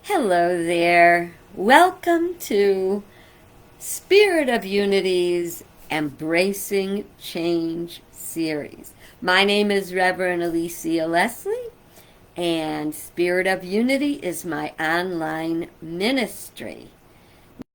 Hello there. Welcome to Spirit of Unity's Embracing Change series. My name is Reverend Alicia Leslie, and Spirit of Unity is my online ministry.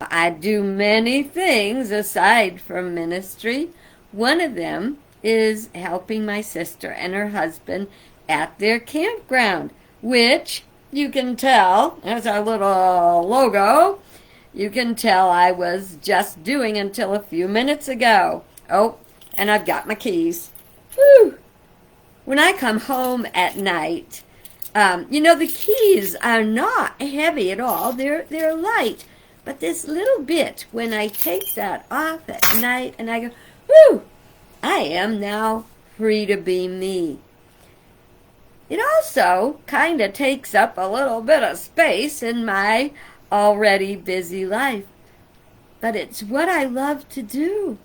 I do many things aside from ministry. One of them is helping my sister and her husband at their campground, which you can tell, as our little logo, you can tell I was just doing until a few minutes ago. Oh, and I've got my keys. Whew. When I come home at night, the keys are not heavy at all. They're light. But this little bit, when I take that off at night and I go, whew, I am now free to be me. It also kind of takes up a little bit of space in my already busy life. But it's what I love to do.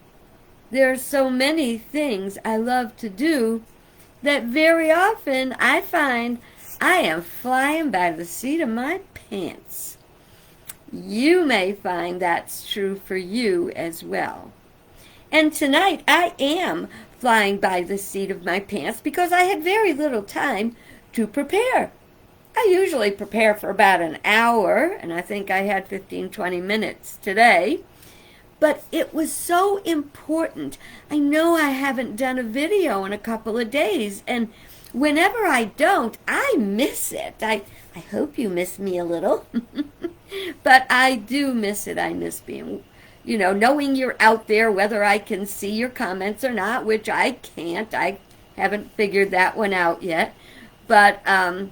There are so many things I love to do that very often I find I am flying by the seat of my pants. You may find that's true for you as well. And tonight I am flying by the seat of my pants because I had very little time to prepare. I usually prepare for about an hour, and I think I had 15-20 minutes today. But it was so important. I know I haven't done a video in a couple of days, and whenever I don't, I miss it. I hope you miss me a little. But I do miss it. I miss being, knowing you're out there, whether I can see your comments or not, which I can't. I haven't figured that one out yet. But I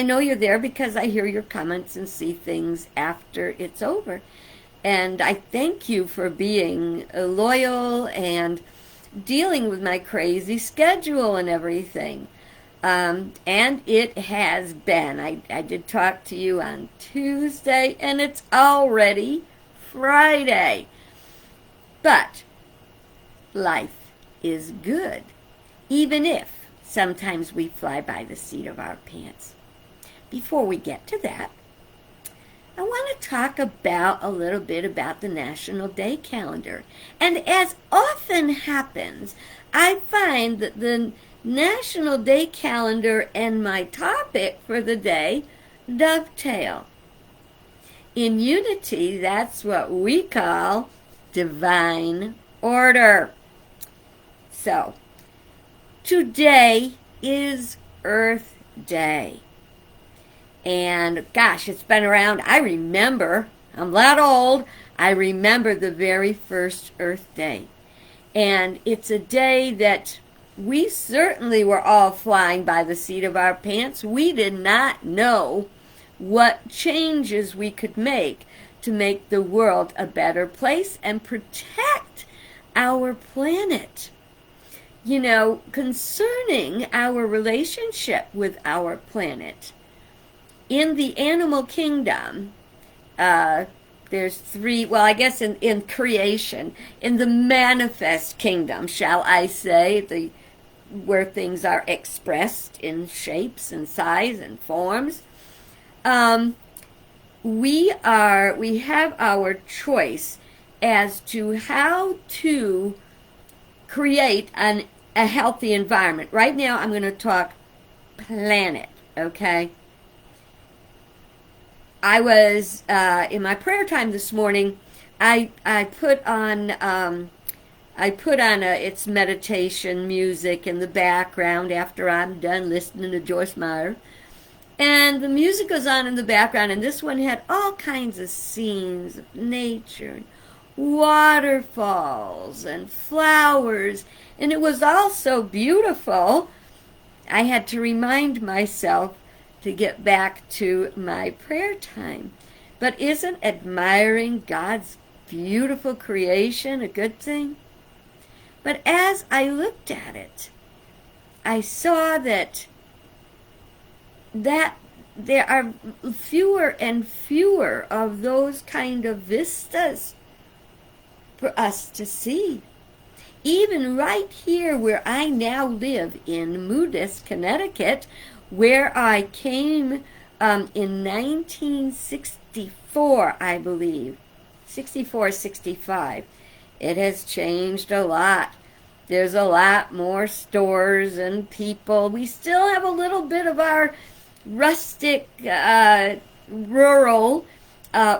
know you're there because I hear your comments and see things after it's over. And I thank you for being loyal and dealing with my crazy schedule and everything. And it has been. I did talk to you on Tuesday, and it's already Friday. But life is good, even if sometimes we fly by the seat of our pants. Before we get to that, I want to talk a little bit about the National Day calendar. And as often happens, I find that the National Day calendar and my topic for the day dovetail. In Unity, that's what we call divine order. So, today is Earth Day. And gosh, it's been around. I'm that old. I remember the very first Earth Day. And it's a day that we certainly were all flying by the seat of our pants. We did not know what changes we could make to make the world a better place and protect our planet. Concerning our relationship with our planet, in the animal kingdom, there's three, well, I guess in creation, in the manifest kingdom, shall I say, where things are expressed in shapes and size and forms, we have our choice as to how to create a healthy environment. Right now, I'm going to talk planet, okay? I was in my prayer time this morning. I put on its meditation music in the background after I'm done listening to Joyce Meyer, and the music goes on in the background. And this one had all kinds of scenes of nature, waterfalls and flowers, and it was all so beautiful. I had to remind myself to get back to my prayer time. But isn't admiring God's beautiful creation a good thing? But as I looked at it, I saw that there are fewer and fewer of those kind of vistas for us to see. Even right here where I now live in Moodus, Connecticut, where I came in 1964, I believe, 64, 65. It has changed a lot. There's a lot more stores and people. We still have a little bit of our rustic, rural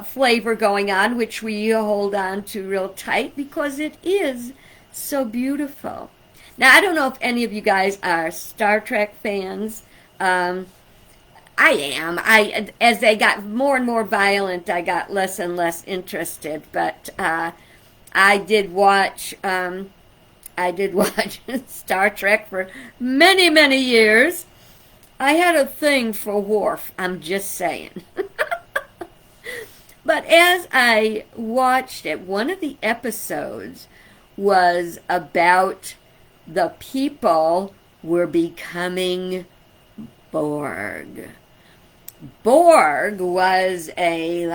flavor going on, which we hold on to real tight because it is so beautiful. Now, I don't know if any of you guys are Star Trek fans. I am. As they got more and more violent, I got less and less interested. But I did watch. I did watch Star Trek for many, many years. I had a thing for Worf. I'm just saying. But as I watched it, one of the episodes was about the people were becoming Borg. Borg was a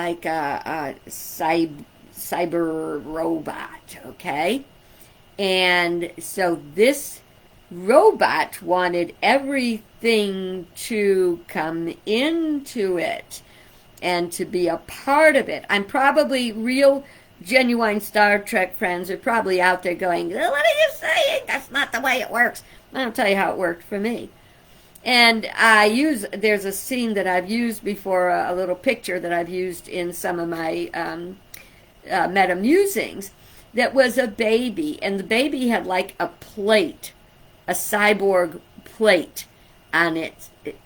cyber robot, okay? And so this robot wanted everything to come into it and to be a part of it. I'm probably real genuine Star Trek friends are probably out there going, what are you saying? That's not the way it works. I'll tell you how it worked for me. And there's a scene that I've used before, a little picture that I've used in some of my meta musings, that was a baby, and the baby had like a plate, a cyborg plate on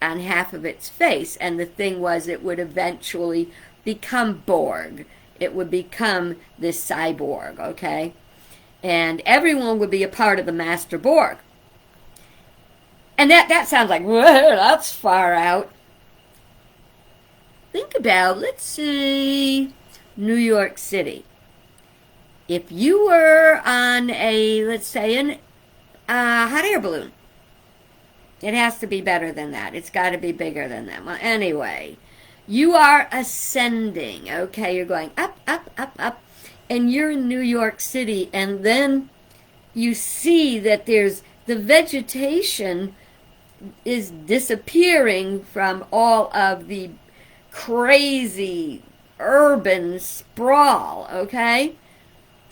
half of its face, and the thing was it would eventually become Borg. It would become this cyborg, okay? And everyone would be a part of the Master Borg. And that sounds like, whoa, that's far out. Think about, let's say, New York City. If you were on let's say, a hot air balloon, it has to be better than that. It's got to be bigger than that. Well, anyway, you are ascending, okay? You're going up, up, up, up, and you're in New York City, and then you see that there's the vegetation is disappearing from all of the crazy urban sprawl, okay?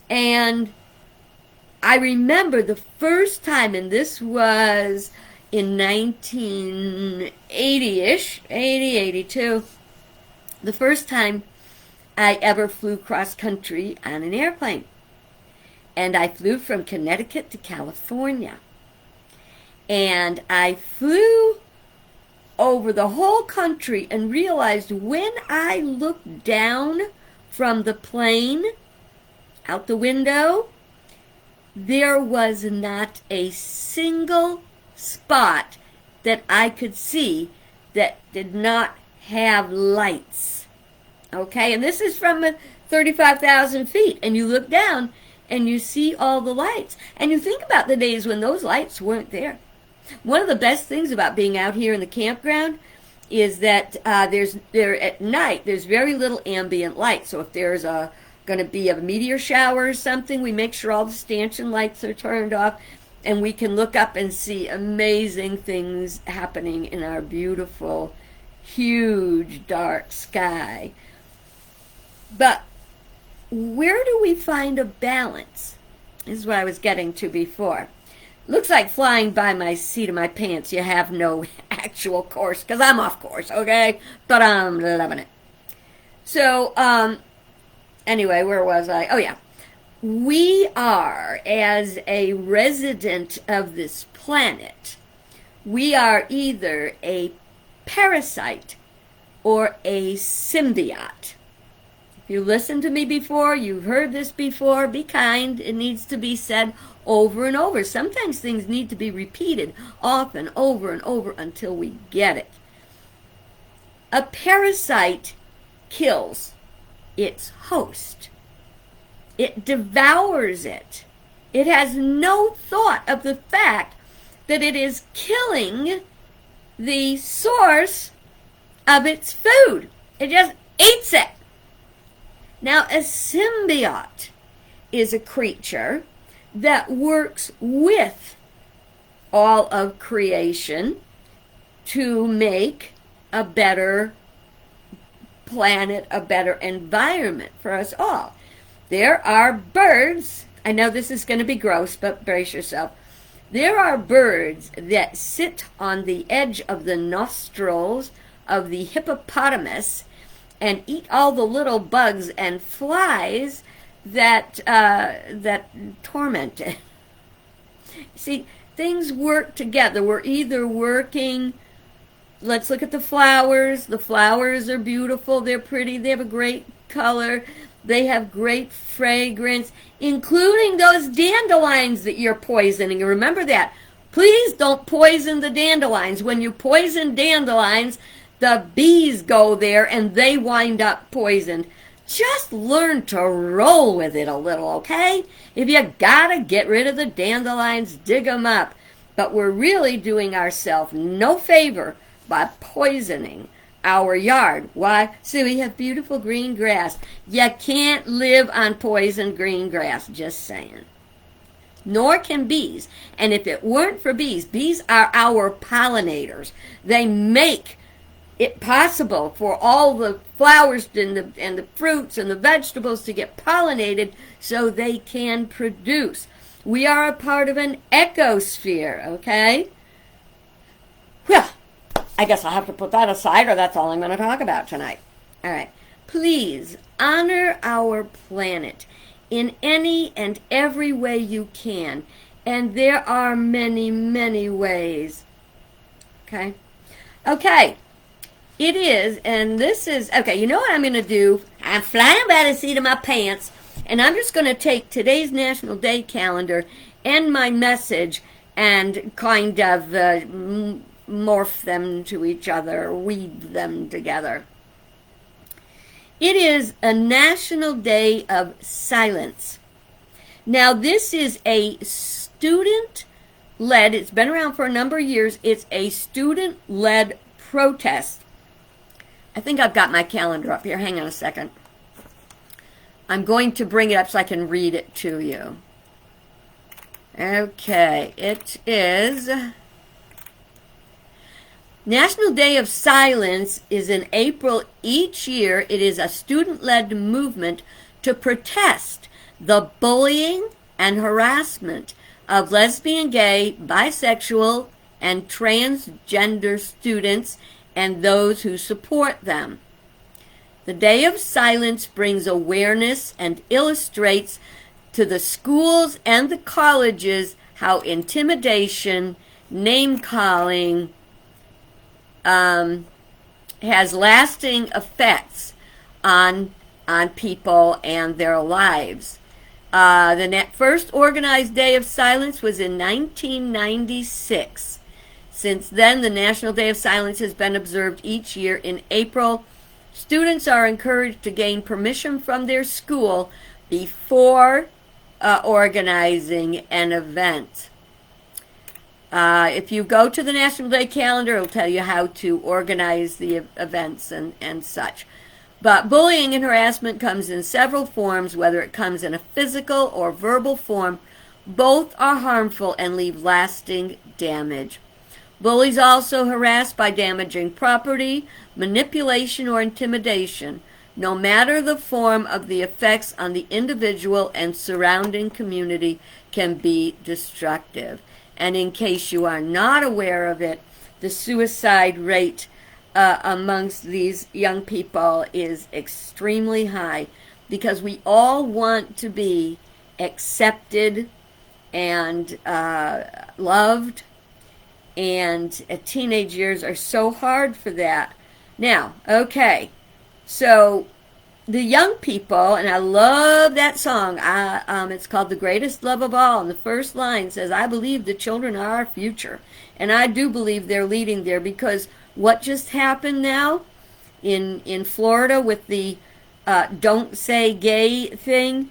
And I remember the first time, and this was in 1980-ish, 80, 82, the first time I ever flew cross-country on an airplane. And I flew from Connecticut to California. And I flew over the whole country and realized when I looked down from the plane out the window, there was not a single spot that I could see that did not have lights. Okay, and this is from 35,000 feet, and you look down and you see all the lights, and you think about the days when those lights weren't there. One of the best things about being out here in the campground is that at night there's very little ambient light. So if there's going to be a meteor shower or something, we make sure all the stanchion lights are turned off, and we can look up and see amazing things happening in our beautiful, huge, dark sky. But where do we find a balance? This is what I was getting to before. Looks like flying by my seat of my pants. You have no actual course, because I'm off course, okay? But I'm loving it. So, anyway, where was I? Oh, yeah. We are, as a resident of this planet, we are either a parasite or a symbiote. If you listened to me before, you've heard this before, be kind. It needs to be said over and over. Sometimes things need to be repeated often, over and over, until we get it. A parasite kills its host. It devours it. It has no thought of the fact that it is killing the source of its food. It just eats it. Now, a symbiote is a creature that works with all of creation to make a better planet, a better environment for us all. There are birds, I know this is going to be gross, but brace yourself. There are birds that sit on the edge of the nostrils of the hippopotamus and eat all the little bugs and flies that torment it. See, things work together. We're either working, let's look at the flowers. The flowers are beautiful, they're pretty, they have a great color, they have great fragrance, including those dandelions that you're poisoning. Remember that. Please don't poison the dandelions. When you poison dandelions, the bees go there and they wind up poisoned. Just learn to roll with it a little, okay? If you gotta get rid of the dandelions, dig them up. But we're really doing ourselves no favor by poisoning our yard. Why? So we have beautiful green grass. You can't live on poisoned green grass, just saying. Nor can bees. And if it weren't for bees, bees are our pollinators. They make it possible for all the flowers and the fruits and the vegetables to get pollinated so they can produce. We are a part of an ecosphere, okay? Well, I guess I'll have to put that aside, or that's all I'm going to talk about tonight. All right. Please honor our planet in any and every way you can. And there are many, many ways. Okay? Okay. It is, and this is, okay, you know what I'm going to do? I'm flying by the seat of my pants, and I'm just going to take today's National Day calendar and my message and kind of morph them to each other, weave them together. It is a National Day of Silence. Now, this is a student-led, it's been around for a number of years, it's a student-led protest. I think I've got my calendar up here. Hang on a second. I'm going to bring it up so I can read it to you. Okay, it is National Day of Silence is in April each year. It is a student-led movement to protest the bullying and harassment of lesbian, gay, bisexual, and transgender students and those who support them. The Day of Silence brings awareness and illustrates to the schools and the colleges how intimidation, name-calling has lasting effects on people and their lives. The first organized Day of Silence was in 1996. Since then, the National Day of Silence has been observed each year in April. Students are encouraged to gain permission from their school before organizing an event. If you go to the National Day calendar, it'll tell you how to organize the events and such. But bullying and harassment comes in several forms, whether it comes in a physical or verbal form. Both are harmful and leave lasting damage. Bullies also harass by damaging property, manipulation, or intimidation. No matter the form of the effects on the individual and surrounding community can be destructive. And in case you are not aware of it, the suicide rate amongst these young people is extremely high because we all want to be accepted and loved, and teenage years are so hard for that. Now, okay, so the young people, and I love that song, it's called The Greatest Love of All, and the first line says, I believe the children are our future. And I do believe they're leading there, because what just happened now in Florida with the don't say gay thing,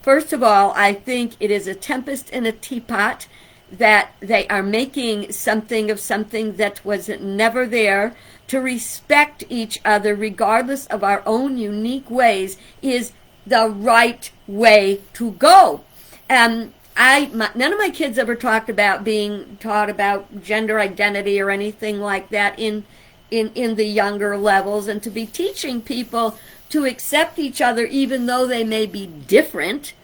first of all, I think it is a tempest in a teapot, that they are making something of something that was never there. To respect each other regardless of our own unique ways is the right way to go. None of my kids ever talked about being taught about gender identity or anything like that in in the younger levels, and to be teaching people to accept each other even though they may be different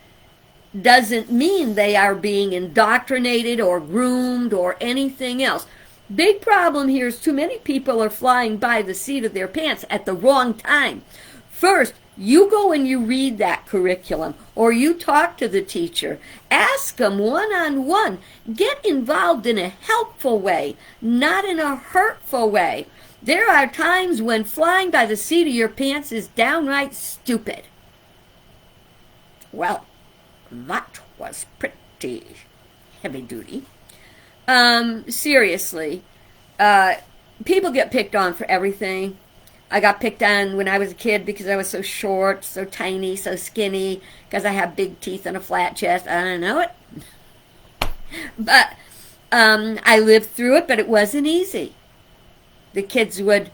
doesn't mean they are being indoctrinated or groomed or anything else. Big problem here is too many people are flying by the seat of their pants at the wrong time. First, you go and you read that curriculum, or you talk to the teacher. Ask them one-on-one. Get involved in a helpful way, not in a hurtful way. There are times when flying by the seat of your pants is downright stupid. Well, that was pretty heavy duty. Seriously, people get picked on for everything. I got picked on when I was a kid because I was so short, so tiny, so skinny, because I have big teeth and a flat chest. I don't know it. But I lived through it, but it wasn't easy. The kids would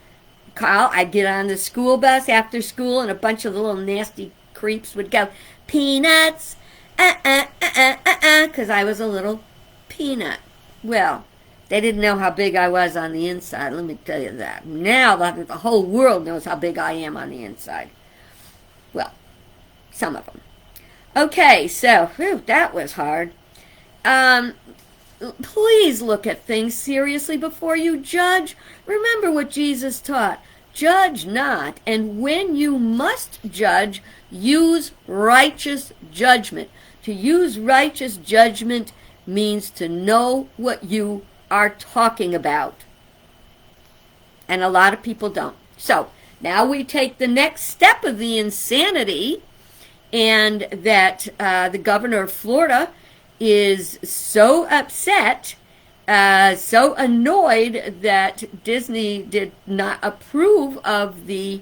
call. I'd get on the school bus after school, and a bunch of little nasty creeps would go, "Peanuts, because I was a little peanut. Well, they didn't know how big I was on the inside, let me tell you that. Now the whole world knows how big I am on the inside. Well, some of them. Okay, so, that was hard. Please look at things seriously before you judge. Remember what Jesus taught. Judge not, and when you must judge, use righteous judgment. To use righteous judgment means to know what you are talking about. And a lot of people don't. So, now we take the next step of the insanity, and that the governor of Florida is so upset, so annoyed that Disney did not approve of the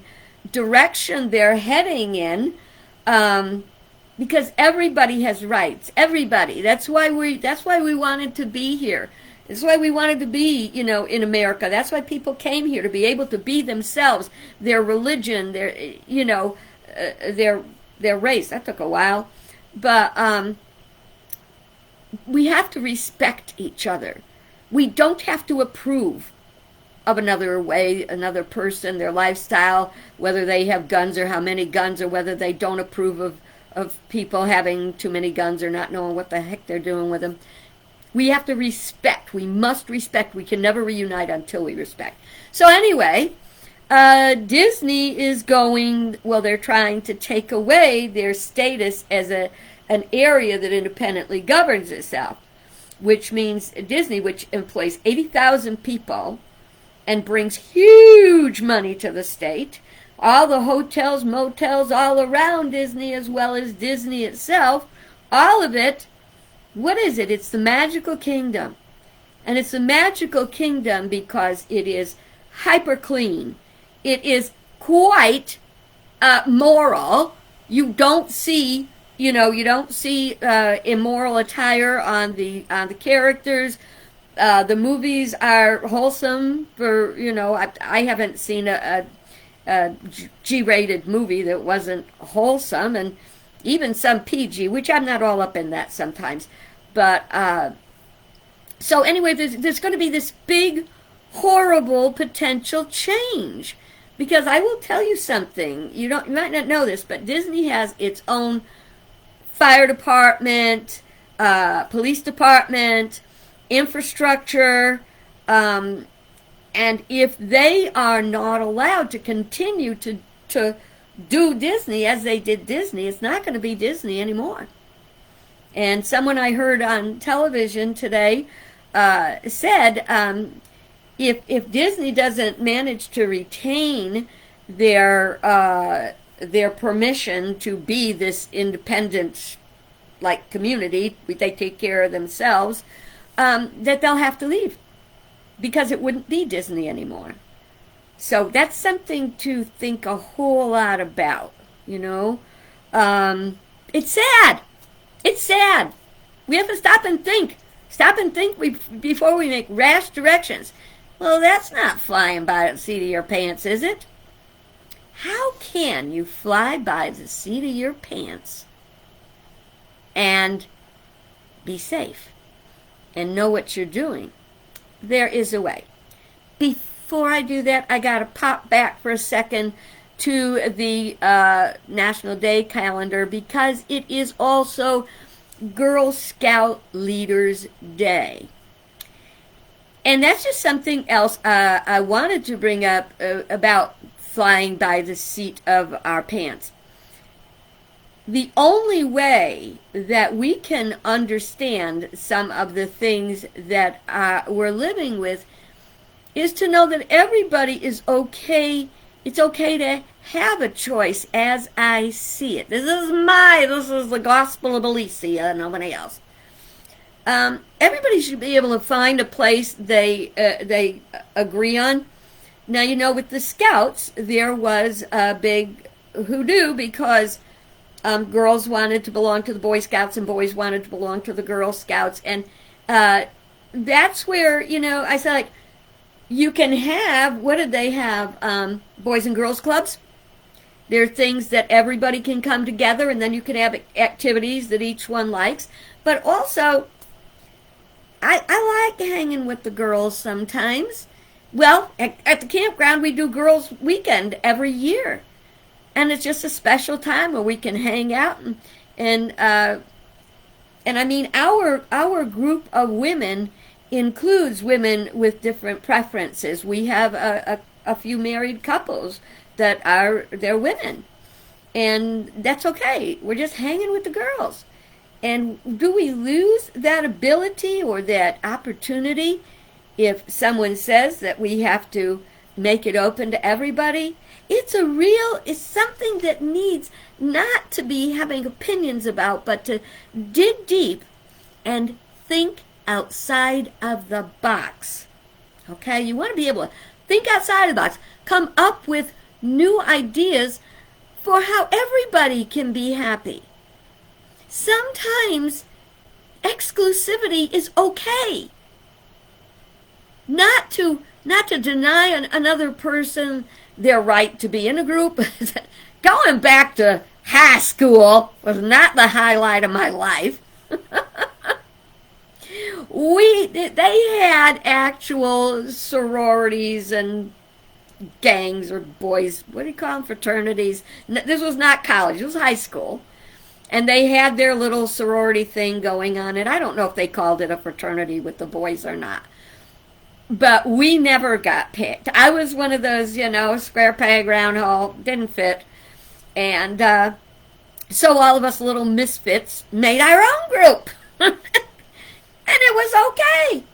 direction they're heading in, because everybody has rights. Everybody. That's why we wanted to be here. That's why we wanted to be, in America. That's why people came here, to be able to be themselves, their religion, their race. That took a while, but we have to respect each other. We don't have to approve of another person, their lifestyle, whether they have guns or how many guns, or whether they don't approve of people having too many guns or not knowing what the heck they're doing with them. We have to respect. We must respect. We can never reunite until we respect. So anyway, Disney is they're trying to take away their status as an area that independently governs itself, which means Disney, which employs 80,000 people and brings huge money to the state, all the hotels, motels all around Disney, as well as Disney itself, all of it. What is it? It's the magical kingdom. And it's the magical kingdom because it is hyper clean. It is quite moral. You don't see immoral attire on the characters. The movies are wholesome for, I haven't seen a G-rated movie that wasn't wholesome, and even some PG, which I'm not all up in that sometimes. But, so anyway, there's going to be this big, horrible potential change. Because I will tell you something, you might not know this, but Disney has its own fire department, police department, infrastructure, and if they are not allowed to continue to do Disney as they did Disney, it's not going to be Disney anymore. And someone I heard on television today said, if Disney doesn't manage to retain their permission to be this independent, community, they take care of themselves, that they'll have to leave, because it wouldn't be Disney anymore. So that's something to think a whole lot about, It's sad. It's sad. We have to stop and think. Stop and think before we make rash directions. Well, that's not flying by the seat of your pants, is it? How can you fly by the seat of your pants and be safe and know what you're doing? There is a way. Before before I do that, I got to pop back for a second to the National Day calendar, because it is also Girl Scout Leaders Day. And that's just something else I wanted to bring up about flying by the seat of our pants. The only way that we can understand some of the things that we're living with is to know that everybody is okay. It's okay to have a choice, as I see it. This is the gospel of Alicia, nobody else. Everybody should be able to find a place they agree on. Now, with the Scouts, there was a big hoodoo, because girls wanted to belong to the Boy Scouts and boys wanted to belong to the Girl Scouts. And that's where, I said, like, you can have, what did they have? Boys and Girls Clubs. There are things that everybody can come together, and then you can have activities that each one likes. But also, I like hanging with the girls sometimes. Well, at the campground, we do Girls Weekend every year. And it's just a special time where we can hang out. And I mean, our group of women includes women with different preferences. We have a few married couples that they're women. And that's okay. We're just hanging with the girls. And do we lose that ability or that opportunity if someone says that we have to make it open to everybody? It's something that needs not to be having opinions about, but to dig deep and think outside of the box. Okay? You want to be able to think outside of the box, come up with new ideas for how everybody can be happy. Sometimes exclusivity is okay. Not to deny another person their right to be in a group. Going back to high school was not the highlight of my life. They had actual sororities and gangs, or boys, what do you call them, fraternities. This was not college, it was high school. And they had their little sorority thing going on. And I don't know if they called it a fraternity with the boys or not. But we never got picked. I was one of those, square peg, round hole, didn't fit. And so all of us little misfits made our own group. And it was okay.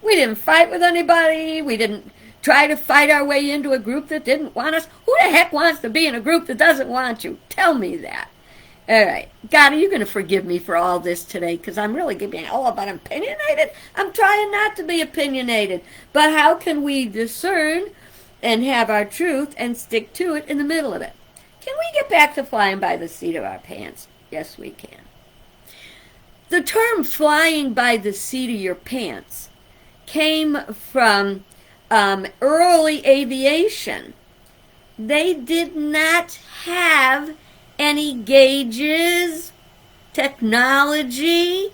We didn't fight with anybody. We didn't try to fight our way into a group that didn't want us. Who the heck wants to be in a group that doesn't want you? Tell me that. All right. God, are you going to forgive me for all this today? Because I'm really being all about opinionated. I'm trying not to be opinionated. But how can we discern and have our truth and stick to it in the middle of it? Can we get back to flying by the seat of our pants? Yes, we can. The term flying by the seat of your pants came from early aviation. They did not have any gauges, technology,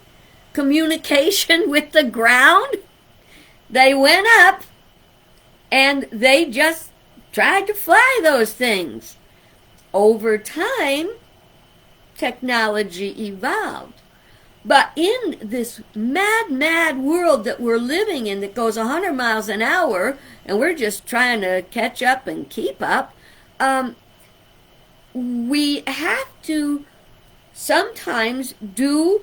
communication with the ground. They went up and they just tried to fly those things. Over time, technology evolved. But in this mad world that we're living in that goes 100 miles an hour, and we're just trying to catch up and keep up, we have to sometimes do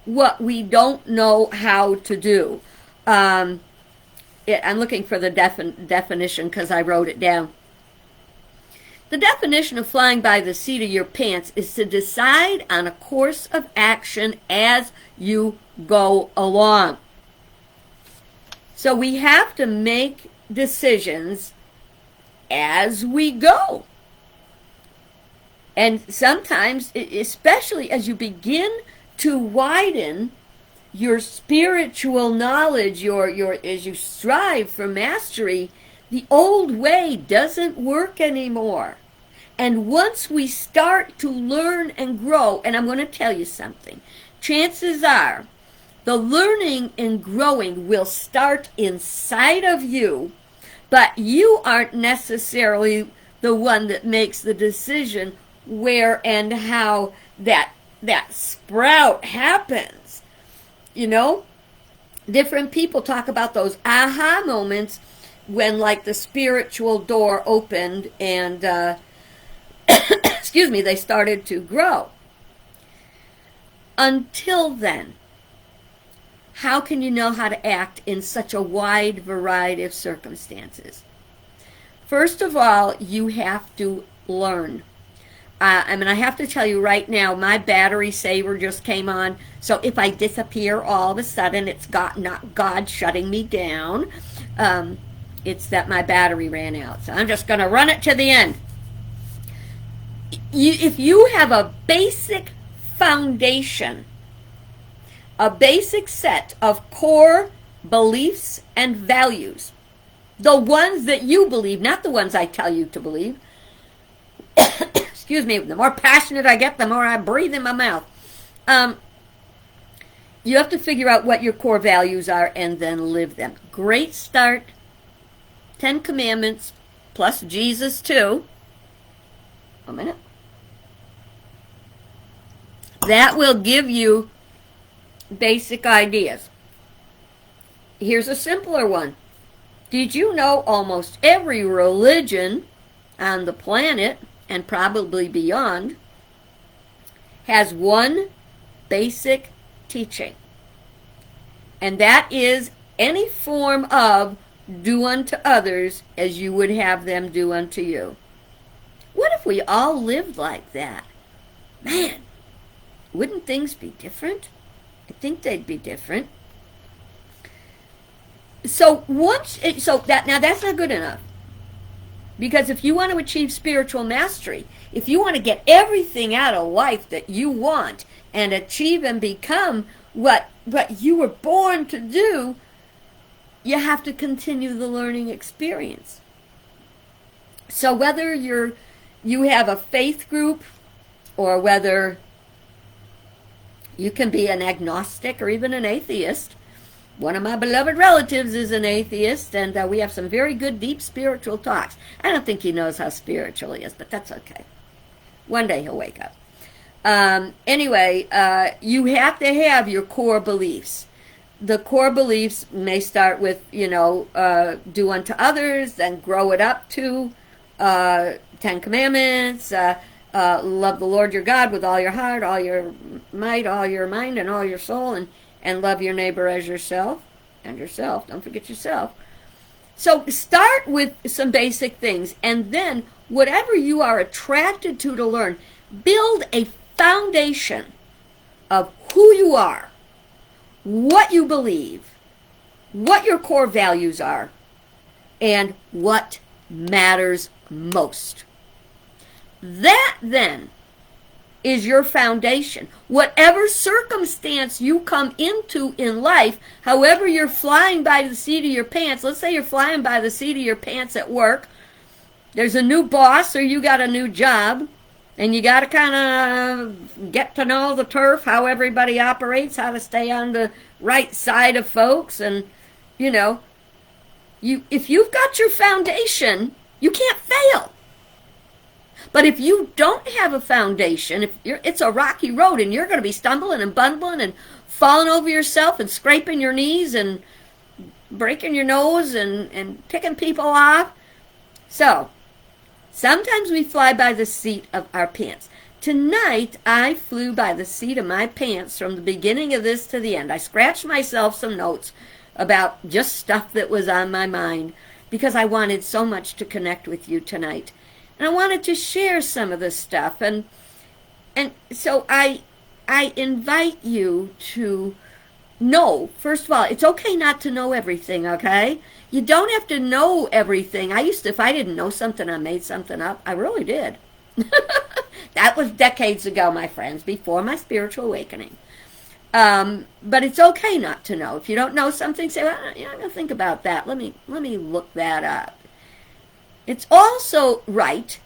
what we don't know how to do. I'm looking for the definition because I wrote it down. The definition of flying by the seat of your pants is to decide on a course of action as you go along. So we have to make decisions as we go. And sometimes, especially as you begin to widen your spiritual knowledge, as you strive for mastery, the old way doesn't work anymore. And once we start to learn and grow, and I'm going to tell you something, chances are the learning and growing will start inside of you But you aren't necessarily the one that makes the decision where and how that sprout happens. You know, different people talk about those aha moments when, like, the spiritual door opened and excuse me, they started to grow. Until then, how can you know how to act in such a wide variety of circumstances? First of all, you have to learn. I have to tell you right now, my battery saver just came on. So if I disappear all of a sudden, it's not God shutting me down. It's that my battery ran out. So I'm just going to run it to the end. If you have a basic foundation, a basic set of core beliefs and values, the ones that you believe, not the ones I tell you to believe. Excuse me, the more passionate I get, the more I breathe in my mouth. You have to figure out what your core values are and then live them. Great start. 10 Commandments plus Jesus too. A minute. That will give you basic ideas. Here's a simpler one. Did you know almost every religion on the planet, and probably beyond, has one basic teaching? And that is any form of do unto others as you would have them do unto you. What if we all lived like that? Man, wouldn't things be different? I think they'd be different. So now that's not good enough. Because if you want to achieve spiritual mastery, if you want to get everything out of life that you want and achieve and become what you were born to do, you have to continue the learning experience. So whether you have a faith group, or whether you can be an agnostic or even an atheist. One of my beloved relatives is an atheist, and we have some very good, deep spiritual talks. I don't think he knows how spiritual he is, but that's okay. One day he'll wake up. Anyway, you have to have your core beliefs. The core beliefs may start with, do unto others, then grow it up to 10 Commandments, love the Lord your God with all your heart, all your might, all your mind, and all your soul, and love your neighbor as yourself, and yourself. Don't forget yourself. So start with some basic things, and then whatever you are attracted to learn, build a foundation of who you are, what you believe, what your core values are, and what matters most. That then is your foundation. Whatever circumstance you come into in life, however you're flying by the seat of your pants, let's say you're flying by the seat of your pants at work, there's a new boss or you got a new job, and you got to kind of get to know the turf, how everybody operates, how to stay on the right side of folks, and if you've got your foundation, you can't fail. But if you don't have a foundation, it's a rocky road and you're going to be stumbling and bumbling and falling over yourself and scraping your knees and breaking your nose and ticking people off. So, sometimes we fly by the seat of our pants. Tonight, I flew by the seat of my pants from the beginning of this to the end. I scratched myself some notes about just stuff that was on my mind because I wanted so much to connect with you tonight. And I wanted to share some of this stuff. And so I invite you to know, first of all, it's okay not to know everything, okay? You don't have to know everything. If I didn't know something, I made something up. I really did. That was decades ago, my friends, before my spiritual awakening. But it's okay not to know. If you don't know something, say, well, I'm going to think about that. Let me look that up. It's also right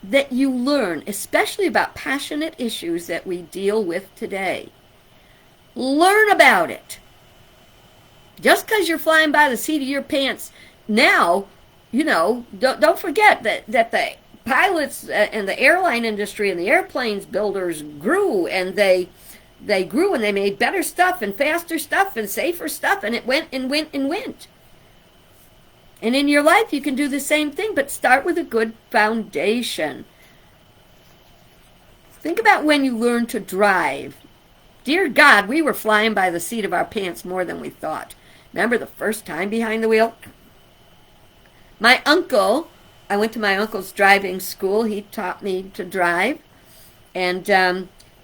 that you learn, especially about passionate issues that we deal with today. Learn about it. Just because you're flying by the seat of your pants now, don't forget that the pilots and the airline industry and the airplanes builders grew, and they grew, and they made better stuff and faster stuff and safer stuff, and it went and went and went. And in your life, you can do the same thing, but start with a good foundation. Think about when you learned to drive. Dear God, we were flying by the seat of our pants more than we thought. Remember the first time behind the wheel? My uncle, I went to my uncle's driving school. He taught me to drive. And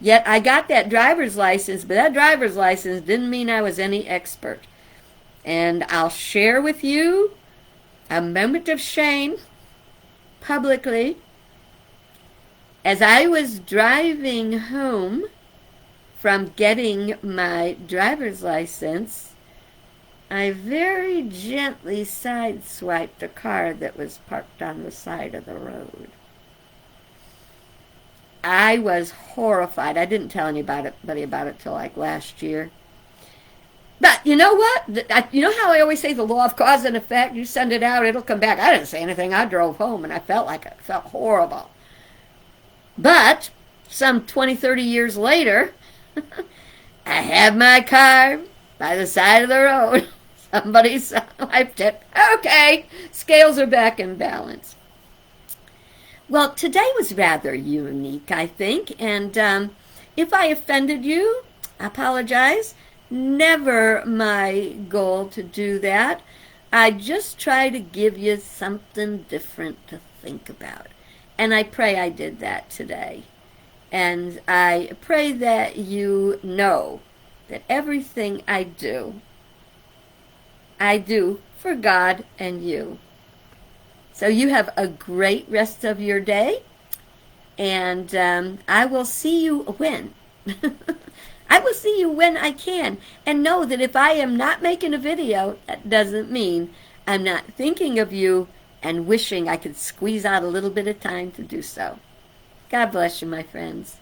yet I got that driver's license, but that driver's license didn't mean I was any expert. And I'll share with you a moment of shame publicly. As I was driving home from getting my driver's license, I very gently sideswiped a car that was parked on the side of the road. I was horrified. I didn't tell anybody about it till like last year. But you know what? You know how I always say the law of cause and effect? You send it out, it'll come back. I didn't say anything. I drove home, and I felt horrible. But some 20, 30 years later, I had my car by the side of the road. Somebody swiped it. Okay, scales are back in balance. Well, today was rather unique, I think. And if I offended you, I apologize. Never my goal to do that. I just try to give you something different to think about. And I pray I did that today. And I pray that you know that everything I do for God and you. So you have a great rest of your day. And I will see you when. I will see you when I can. And know that if I am not making a video, that doesn't mean I'm not thinking of you and wishing I could squeeze out a little bit of time to do so. God bless you, my friends.